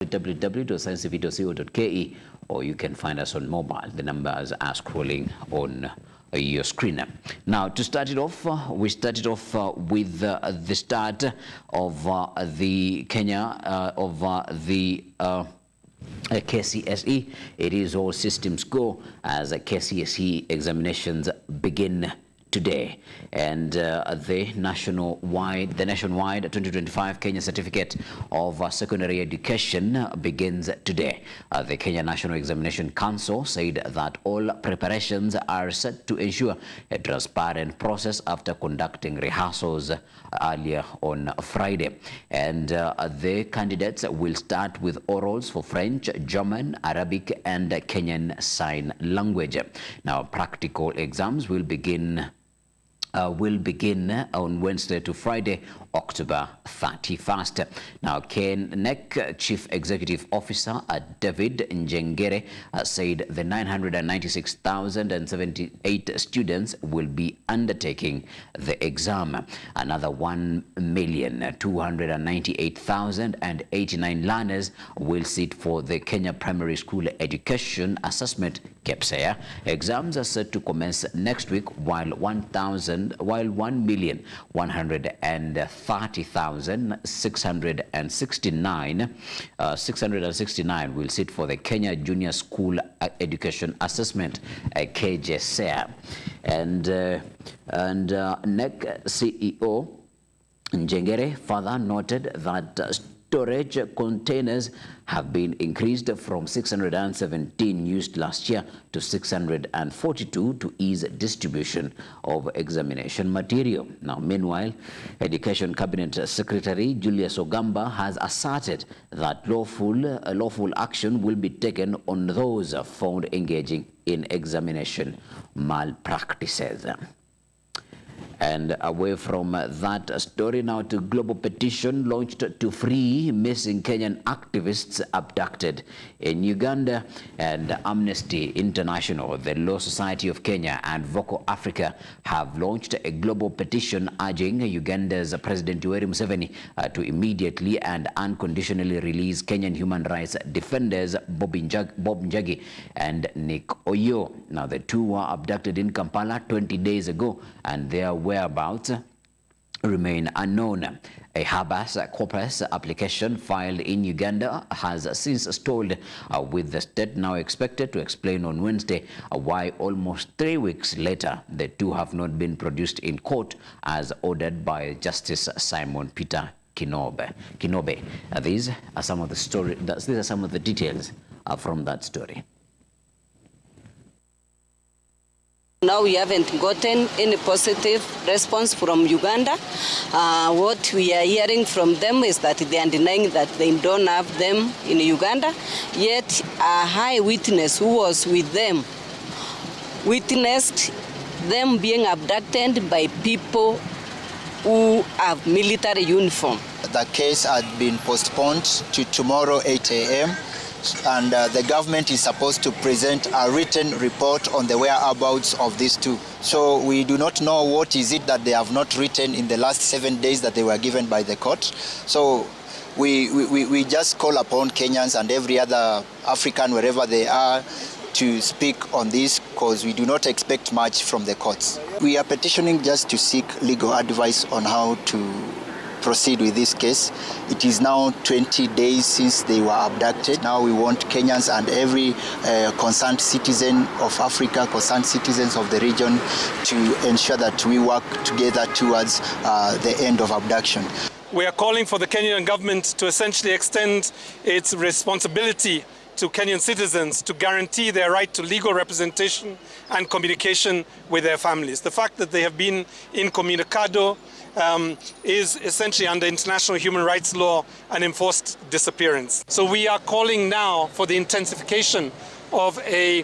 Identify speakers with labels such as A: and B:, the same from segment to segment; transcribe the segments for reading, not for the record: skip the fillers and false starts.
A: www.sciencev.co.ke, or you can find us on mobile. The numbers are scrolling on your screen. Now, to start it off, we started off with the start of the Kcse. It is all systems go as Kcse examinations begin today, and the nationwide 2025 Kenya Certificate of Secondary Education begins today. The Kenya National Examination Council said that all preparations are set to ensure a transparent process after conducting rehearsals earlier on Friday. And the candidates will start with orals for French, German, Arabic, and Kenyan Sign Language. Now, practical exams will begin on Wednesday to Friday, October 31st. Now, NEC Chief Executive Officer David Njengere said the 996,078 students will be undertaking the exam. Another 1,298,089 learners will sit for the Kenya Primary School Education Assessment Kcse. Exams are set to commence next week, while 1,130,669 will sit for the Kenya Junior School Education Assessment Kcse. And NEC CEO Njengere further noted that storage containers have been increased from 617 used last year to 642 to ease distribution of examination material. Now, meanwhile, Education Cabinet Secretary Julius Ogamba has asserted that lawful action will be taken on those found engaging in examination malpractices. And away from that story, now to global petition launched to free missing Kenyan activists abducted in Uganda. And Amnesty International, the Law Society of Kenya, and Vocal Africa have launched a global petition urging Uganda's President Yoweri Museveni to immediately and unconditionally release Kenyan human rights defenders Bob Njagi and Nick Oyo. Now, the two were abducted in Kampala 20 days ago, and their whereabouts remain unknown. A habeas corpus application filed in Uganda has since stalled, with the state now expected to explain on Wednesday why almost 3 weeks later the two have not been produced in court as ordered by Justice Simon Peter Kinobe. These are some of the details from that story.
B: Now we haven't gotten any positive response from Uganda. What we are hearing from them is that they are denying that they don't have them in Uganda. Yet a high witness who was with them witnessed them being abducted by people who have military uniform.
C: The case had been postponed to tomorrow 8 a.m. and the government is supposed to present a written report on the whereabouts of these two. So we do not know what is it that they have not written in the last 7 days that they were given by the court. So we just call upon Kenyans and every other African, wherever they are, to speak on this, because we do not expect much from the courts. We are petitioning just to seek legal advice on how to proceed with this case. It is now 20 days since they were abducted. Now we want Kenyans and every concerned citizen of Africa, concerned citizens of the region, to ensure that we work together towards the end of abduction.
D: We are calling for the Kenyan government to essentially extend its responsibility to Kenyan citizens to guarantee their right to legal representation and communication with their families. The fact that they have been incommunicado is essentially, under international human rights law, an enforced disappearance. So we are calling now for the intensification of a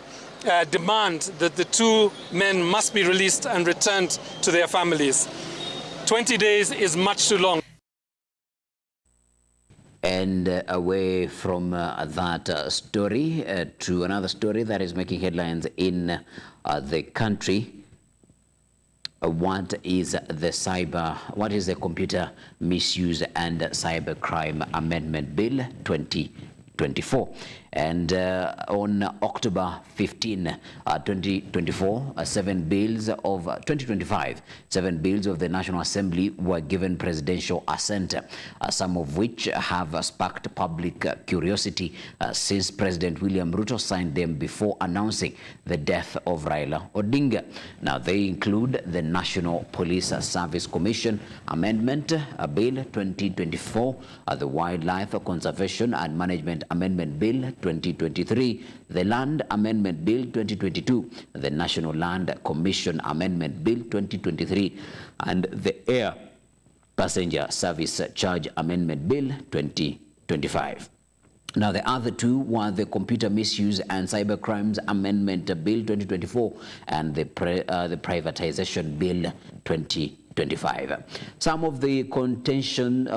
D: demand that the two men must be released and returned to their families. 20 days is much too long.
A: And away from that story to another story that is making headlines in the country. What is the Computer Misuse and Cybercrime Amendment Bill 2020? 2024. And on October 15, 2024, 7 bills of 2025, 7 bills of the National Assembly were given presidential assent, some of which have sparked public curiosity since President William Ruto signed them before announcing the death of Raila Odinga. Now, they include the National Police Service Commission Amendment Bill 2024, the Wildlife Conservation and Management Amendment Bill 2023, the Land Amendment Bill 2022, the National Land Commission Amendment Bill 2023, and the Air Passenger Service Charge Amendment Bill 2025. Now, the other two were the Computer Misuse and Cybercrimes Amendment Bill 2024 and the Privatization Bill 2025. Some of the contention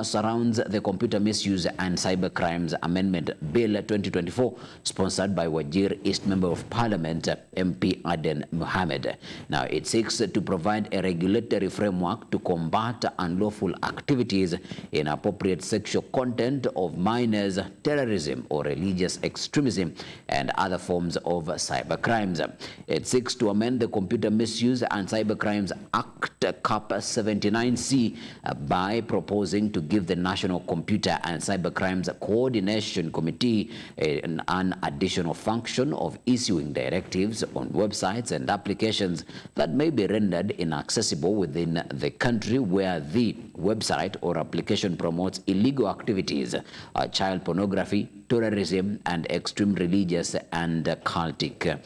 A: surrounds the Computer Misuse and Cybercrimes Amendment Bill 2024, sponsored by Wajir East Member of Parliament MP Aden Mohamed. Now, it seeks to provide a regulatory framework to combat unlawful activities, inappropriate sexual content of minors, terrorism or religious extremism, and other forms of cybercrimes. It seeks to amend the Computer Misuse and Cybercrimes Act Cap 79C by proposing to give the National Computer and Cybercrimes Coordination Committee an additional function of issuing directives on websites and applications that may be rendered inaccessible within the country where the website or application promotes illegal activities, child pornography, terrorism, and extreme religious and cultic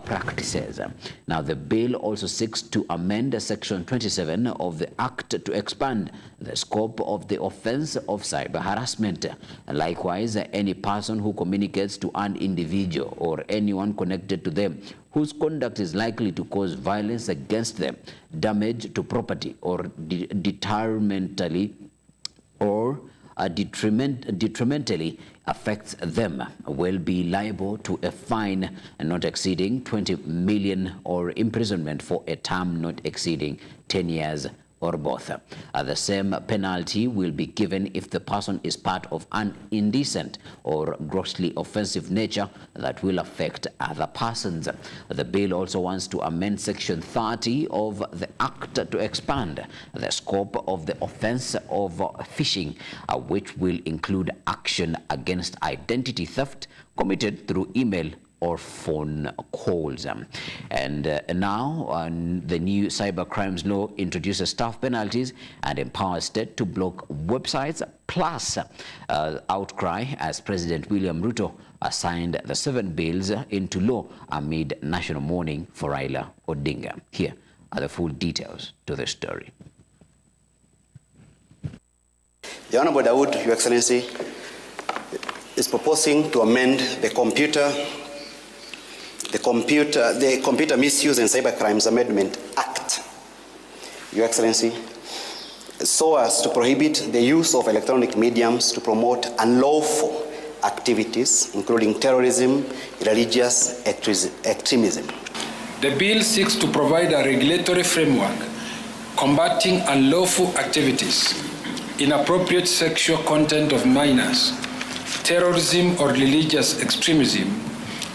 A: practices. Now, the bill also seeks to amend Section 27 of the Act to expand the scope of the offense of cyber harassment. Likewise, any person who communicates to an individual or anyone connected to them whose conduct is likely to cause violence against them, damage to property, or detrimentally affects them will be liable to a fine not exceeding 20 million or imprisonment for a term not exceeding 10 years or both. The same penalty will be given if the person is part of an indecent or grossly offensive nature that will affect other persons. The bill also wants to amend Section 30 of the Act to expand the scope of the offense of phishing, which will include action against identity theft committed through email or phone calls. And now the new cyber crimes law introduces tough penalties and empowers state to block websites, plus outcry as President William Ruto signed the 7 bills into law amid national mourning for Raila Odinga. Here are the full details to the story.
E: The Honorable Dawood, Your Excellency, is proposing to amend the Computer Misuse and Cybercrimes Amendment Act, Your Excellency, so as to prohibit the use of electronic mediums to promote unlawful activities, including terrorism, religious extremism.
F: The bill seeks to provide a regulatory framework combating unlawful activities, inappropriate sexual content of minors, terrorism or religious extremism,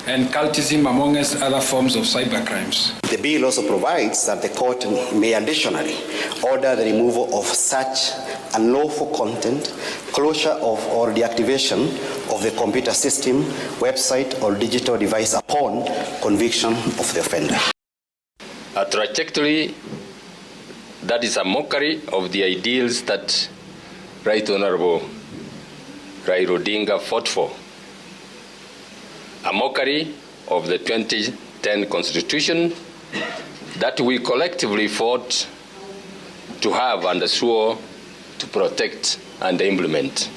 F: and cultism, amongst other forms of cybercrimes.
E: The bill also provides that the court may additionally order the removal of such unlawful content, closure of or deactivation of the computer system, website, or digital device upon conviction of the offender.
G: A trajectory that is a mockery of the ideals that Right Honorable Raila Odinga fought for. A mockery of the 2010 Constitution that we collectively fought to have and swore to protect and implement.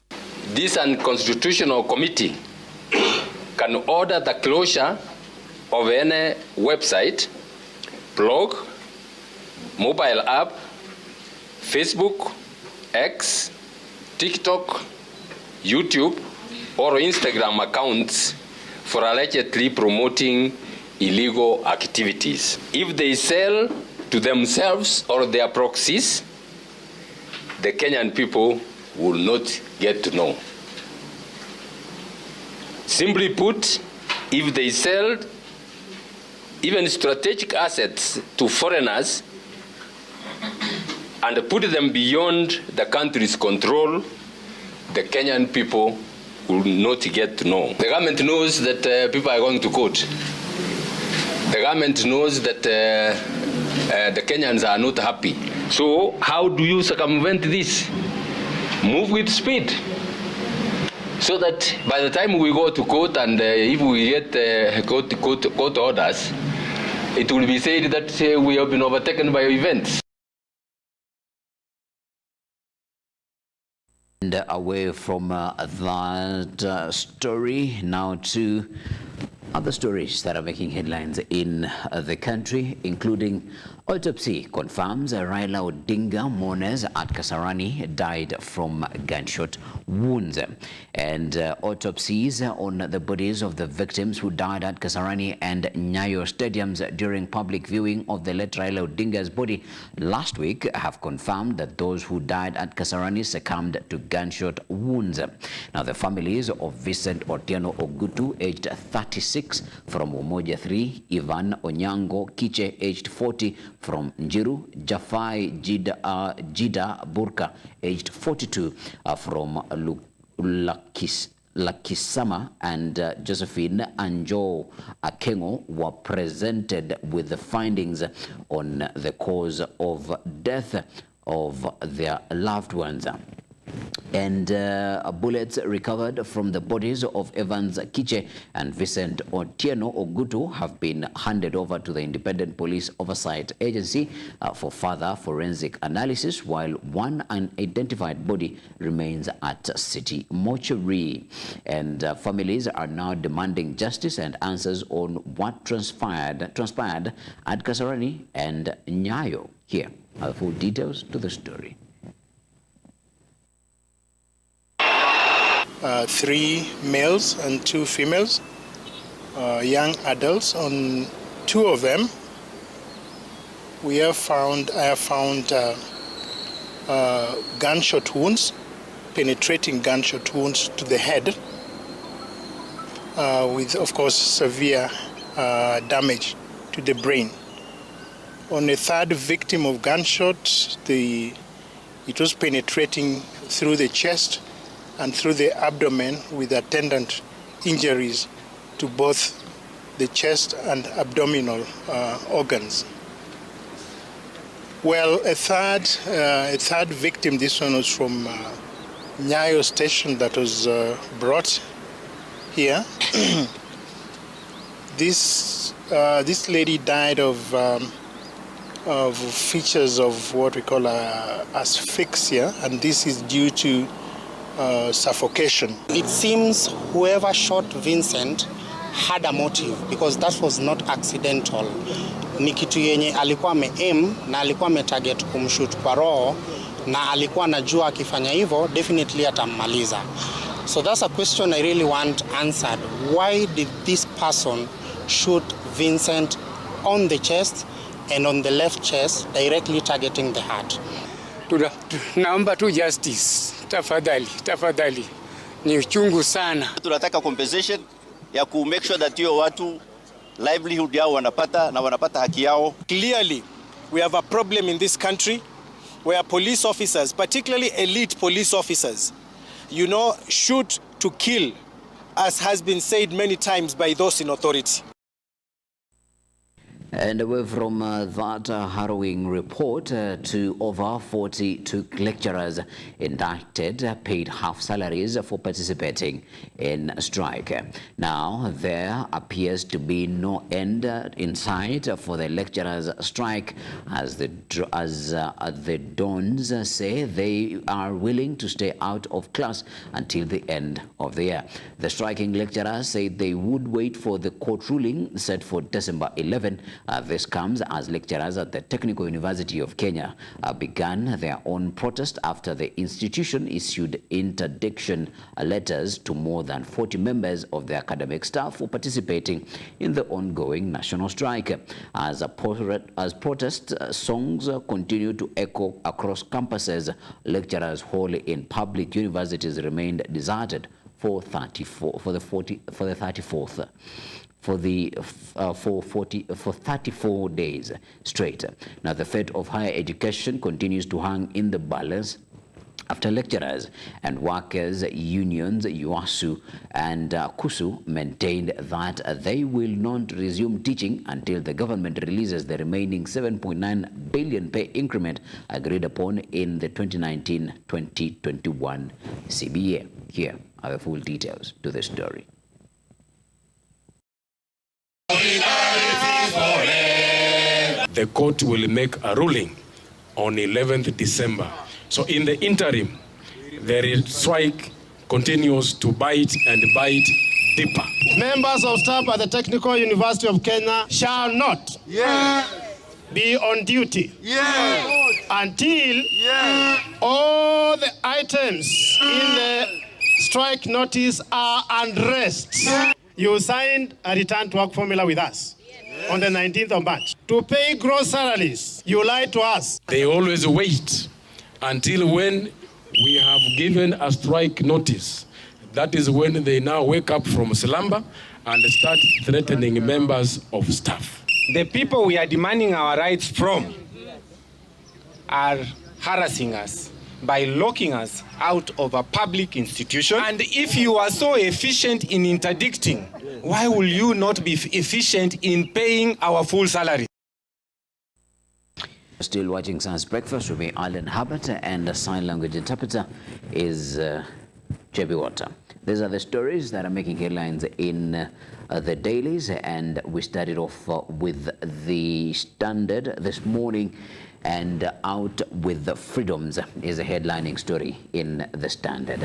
G: This unconstitutional committee can order the closure of any website, blog, mobile app, Facebook, X, TikTok, YouTube, or Instagram accounts for allegedly promoting illegal activities. If they sell to themselves or their proxies, the Kenyan people will not get to know. Simply put, if they sell even strategic assets to foreigners and put them beyond the country's control, the Kenyan people will not get to know. The government knows that people are going to court. The government knows that the Kenyans are not happy. So how do you circumvent this? Move with speed. So that by the time we go to court and if we get court orders, it will be said that we have been overtaken by events.
A: And away from that story, now to other stories that are making headlines in the country, including autopsy confirms Raila Odinga mourners at Kasarani died from gunshot wounds. And autopsies on the bodies of the victims who died at Kasarani and Nyayo stadiums during public viewing of the late Raila Odinga's body last week have confirmed that those who died at Kasarani succumbed to gunshot wounds. Now, the families of Vincent Otieno Ogutu, aged 36, from Umoja 3, Ivan Onyango Kcse, aged 40, from Njiru, Jafai Jida Burka, aged 42, from Lakisama, and Josephine Anjo Akengo were presented with the findings on the cause of death of their loved ones. And bullets recovered from the bodies of Evans Kcse and Vincent Otieno Ogutu have been handed over to the Independent Police Oversight Agency for further forensic analysis, while one unidentified body remains at City Mortuary. And families are now demanding justice and answers on what transpired at Kasarani and Nyayo. Here are the full details to the story.
H: 3 males and 2 females, young adults. On 2 of them, I have found gunshot wounds, penetrating gunshot wounds to the head, with, of course, severe damage to the brain. On a 3rd victim of gunshot, it was penetrating through the chest and through the abdomen with attendant injuries to both the chest and abdominal organs. Well, a third victim, this one was from Nyayo station that was brought here. This lady died of features of what we call asphyxia, and this is due to suffocation.
I: It seems whoever shot Vincent had a motive, because that was not accidental. Ni kitu yenye alikuwa aim na alikuwa target kumshoot kwa roho, na alikuwa anajua akifanya hivyo definitely atammaliza. So that's a question I really want answered. Why did this person shoot Vincent on the chest and on the left chest, directly targeting the heart?
J: Naomba tu justice, tafadhali. Ni uchungu sana.
K: Tunataka compensation ya ku make sure that hiyo watu livelihood yao wanapata haki yao.
L: Clearly, we have a problem in this country where police officers, particularly elite police officers, shoot to kill, as has been said many times by those in authority.
A: And away from that harrowing report, to over 42 lecturers indicted paid half salaries for participating in strike. Now, there appears to be no end in sight for the lecturers' strike, as the Dons say they are willing to stay out of class until the end of the year. The striking lecturers say they would wait for the court ruling set for December 11. This comes as lecturers at the Technical University of Kenya began their own protest after the institution issued interdiction letters to more than 40 members of the academic staff for participating in the ongoing national strike. As protest songs continue to echo across campuses, lecturers' hall in public universities remained deserted for the 34th. For 34 days straight. Now, the fate of higher education continues to hang in the balance after lecturers and workers unions UASU and KUSU maintained that they will not resume teaching until the government releases the remaining 7.9 billion pay increment agreed upon in the 2019-2021 CBA. Here are the full details to the story.
M: The court will make a ruling on 11th December. So in the interim, the strike continues to bite and bite deeper.
N: Members of staff at the Technical University of Kenya shall not be on duty until all the items in the strike notice are undressed. You signed a return to work formula with us on the 19th of March. To pay gross salaries, you lied to us.
M: They always wait until when we have given a strike notice. That is when they now wake up from slumber and start threatening members of staff.
O: The people we are demanding our rights from are harassing us by locking us out of a public institution. And if you are so efficient in interdicting, why will you not be efficient in paying our full salary?
A: Still watching Science Breakfast with me, Alan Hubbard, and the sign language interpreter is JB Water. These are the stories that are making headlines in the dailies, and we started off with the Standard this morning, and out with the freedoms is a headlining story in the Standard.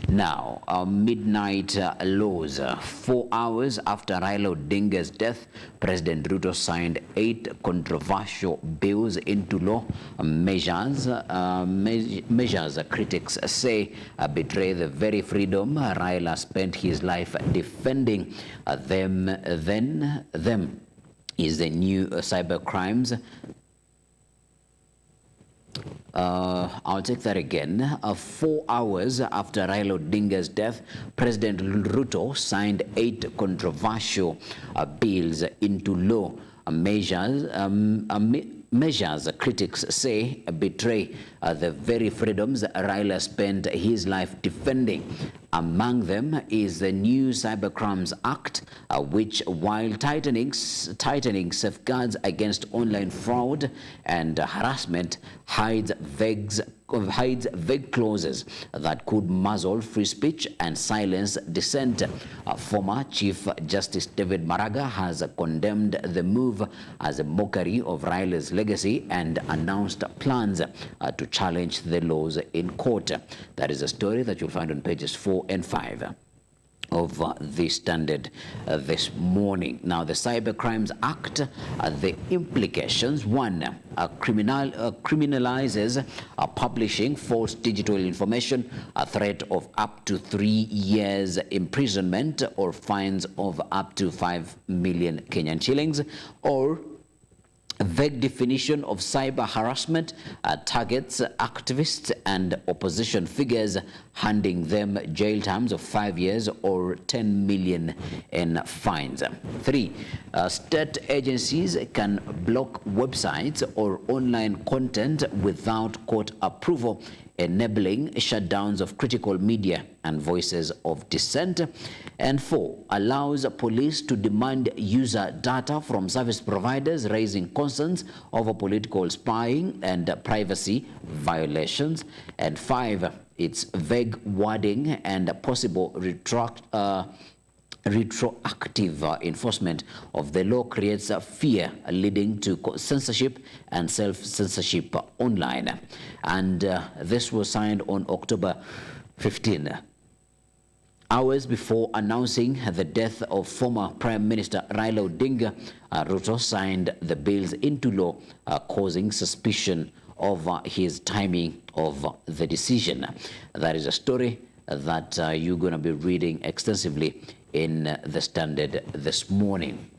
A: Now, midnight lows. 4 hours after Raila Odinga's death, President Ruto signed 8 controversial bills into law. Measures critics say betray the very freedom Raila spent his life defending. Them is the new cyber crimes. I'll take that again. 4 hours after Raila Odinga's death, President Ruto signed 8 controversial bills into law. Measures critics say betray the very freedoms Raila spent his life defending. Among them is the new Cybercrimes Act, which, while tightening safeguards against online fraud and harassment, hides vague clauses that could muzzle free speech and silence dissent. Former Chief Justice David Maraga has condemned the move as a mockery of Raila's legacy and announced plans to challenge the laws in court. That is a story that you'll find on pages 4 and 5 of the Standard this morning. Now, the Cybercrimes Act, the implications: 1, criminalizes publishing false digital information, a threat of up to 3 years imprisonment or fines of up to 5 million Kenyan shillings, or a vague definition of cyber harassment targets activists and opposition figures, handing them jail terms of 5 years or 10 million in fines. 3, state agencies can block websites or online content without court approval, enabling shutdowns of critical media and voices of dissent. And 4, allows police to demand user data from service providers, raising concerns over political spying and privacy violations. And 5, its vague wording and possible retroactive enforcement of the law creates a fear, leading to censorship and self-censorship online. And this was signed on October 15. Hours before announcing the death of former Prime Minister Raila Odinga, Ruto signed the bills into law, causing suspicion of his timing of the decision. That is a story that you're going to be reading extensively in the Standard this morning.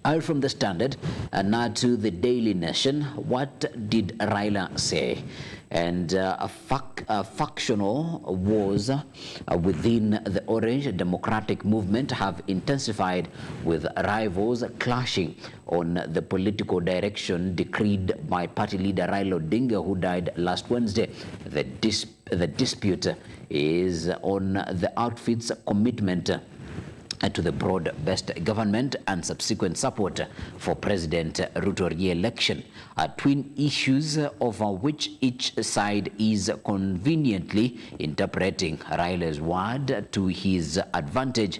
A: Out from the Standard, now to the Daily Nation. What did Raila say? And factional wars within the Orange Democratic Movement have intensified, with rivals clashing on the political direction decreed by party leader Raila Odinga, who died last Wednesday. The dispute is on the outfit's commitment to the broad-based government and subsequent support for President Ruto re-election, twin issues of which each side is conveniently interpreting Raila's word to his advantage.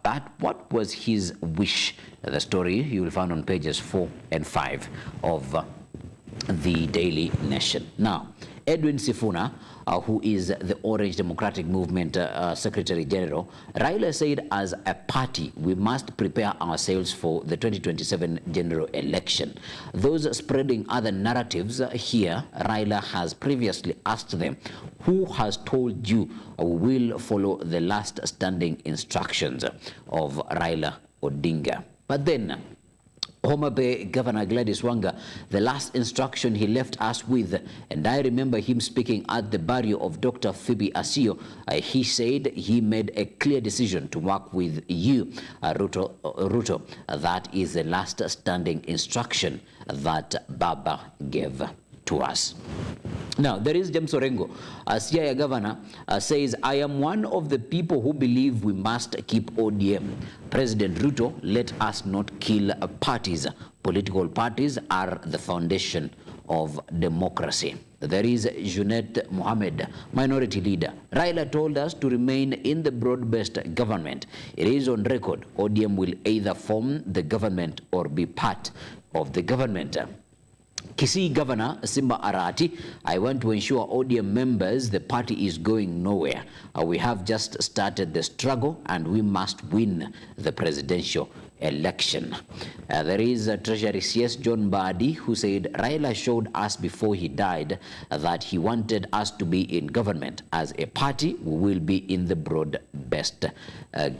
A: But what was his wish? The story you will find on pages 4 and 5 of the Daily Nation. Now, Edwin Sifuna, who is the Orange Democratic Movement Secretary General, Raila said, as a party, we must prepare ourselves for the 2027 general election. Those spreading other narratives here, Raila has previously asked them, who has told you we will follow the last standing instructions of Raila Odinga? But then, Homa Bay Governor Gladys Wanga, the last instruction he left us with, and I remember him speaking at the burial of Dr. Phoebe Asio, he said he made a clear decision to work with you, Ruto. That is the last standing instruction that Baba gave to us. Now, there is James Orengo, Siaya governor, says, I am one of the people who believe we must keep ODM. President Ruto, let us not kill parties. Political parties are the foundation of democracy. There is Junet Mohammed, minority leader. Raila told us to remain in the broad-based government. It is on record, ODM will either form the government or be part of the government. Kcse Governor Simba Arati, I want to ensure ODM members the party is going nowhere. We have just started the struggle and we must win the presidential election. There is Treasury CS John Badi, who said Raila showed us before he died that he wanted us to be in government. As a party, we will be in the broad-based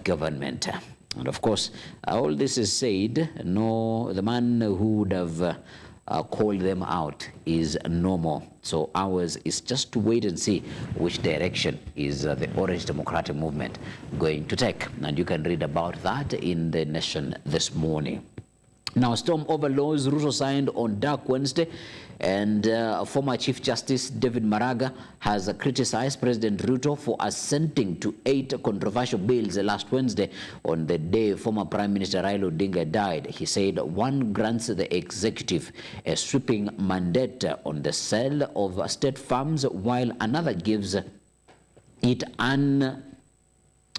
A: government. And of course, all this is said, no, the man who would have called them out is no more. So ours is just to wait and see which direction is the Orange Democratic Movement going to take. And you can read about that in the Nation this morning. Now, storm over laws Ruto signed on Dark Wednesday, and former Chief Justice David Maraga has criticized President Ruto for assenting to 8 controversial bills last Wednesday on the day former Prime Minister Raila Odinga died. He said one grants the executive a sweeping mandate on the sale of state farms, while another gives it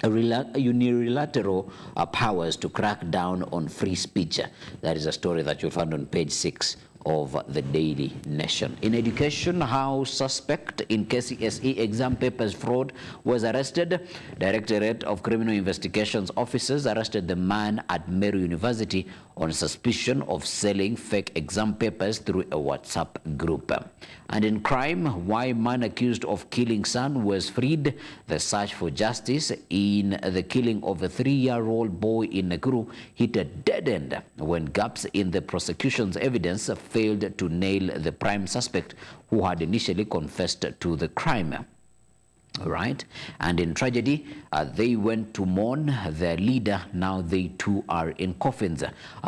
A: unilateral powers to crack down on free speech. That is a story that you'll find on page 6 of the Daily Nation. In education, how suspect in Kcse exam papers fraud was arrested. Directorate of Criminal Investigations officers arrested the man at Meru University on suspicion of selling fake exam papers through a WhatsApp group. And in crime, why man accused of killing son was freed. The search for justice in the killing of a 3-year-old boy in Nakuru hit a dead end when gaps in the prosecution's evidence failed to nail the prime suspect, who had initially confessed to the crime. Right? And in tragedy, they went to mourn their leader. Now they too are in coffins.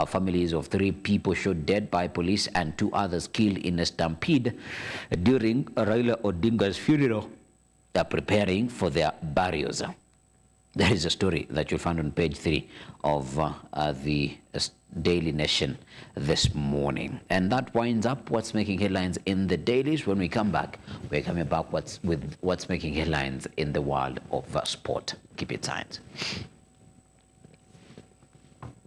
A: Families of 3 people shot dead by police and 2 others killed in a stampede during Raila Odinga's funeral. They are preparing for their burials. There is a story that you'll find on page 3 of the Daily Nation this morning. And that winds up what's making headlines in the dailies. When we come back, we're coming back with what's making headlines in the world of sport. Keep it tight.